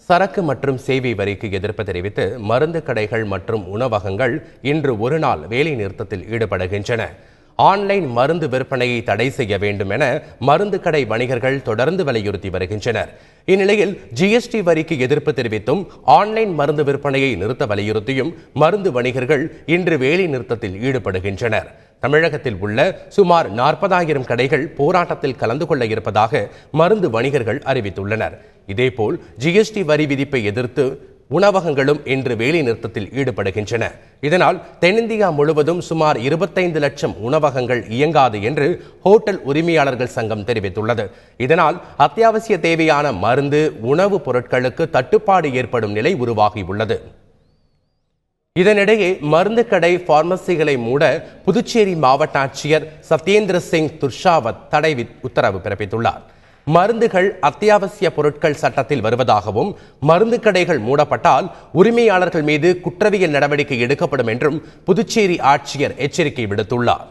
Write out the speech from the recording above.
சரக்கு மற்றும் சேவை வரிக்கு எதிர்ப்பு தெரிவித்து மருந்து கடைகள் மற்றும் உணவகங்கள் இன்று ஒருநாள் வேலை நிறுத்தத்தில் ஈடுபடுகின்றன. ஆன்லைன் மருந்து விற்பனையை தடை செய்ய வேண்டும் என மருந்து கடை வணிகர்கள் தொடர்ந்து வலியுறுத்தி வருகின்றனர். இந்நிலையில் ஜிஎஸ்டி வரிக்கு எதிர்ப்பு தெரிவித்தும் ஆன்லைன் மருந்து விற்பனையை நிறுத்த வலியுறுத்தியும் மருந்து வணிகர்கள் இன்று வேலை நிறுத்தத்தில் ஈடுபடுகின்றனர். தமிழகத்தில் உள்ள சுமார் 40,000 கடைகள் போராட்டத்தில் கலந்து கொள்ள இருப்பதாக மருந்து வணிகர்கள் அறிவித்துள்ளனர். இதேபோல் ஜிஎஸ்டி வரி விதிப்பை எதிர்த்து உணவகங்களும் இன்று வேலை நிறுத்தத்தில் ஈடுபடுகின்றன. இதனால் தென்னிந்தியா முழுவதும் சுமார் 25 லட்சம் உணவகங்கள் இயங்காது என்று ஹோட்டல் உரிமையாளர்கள் சங்கம் தெரிவித்துள்ளது. இதனால் அத்தியாவசிய தேவையான மருந்து, உணவுப் பொருட்களுக்கு தட்டுப்பாடு ஏற்படும் நிலை உருவாகியுள்ளது. இதனிடையே மருந்து கடை, பார்மசிகளை மூட புதுச்சேரி மாவட்ட ஆட்சியர் சத்யேந்திர சிங் துர்ஷாவத் தடை உத்தரவு பிறப்பித்துள்ளார். மருந்துகள் அத்தியாவசிய பொருட்கள் சட்டத்தில் வருவதாகவும் மருந்து கடைகள் மூடப்பட்டால் உரிமையாளர்கள் மீது குற்றவியல் நடவடிக்கை எடுக்கப்படும் என்றும் புதுச்சேரி ஆட்சியர் எச்சரிக்கை விடுத்துள்ளார்.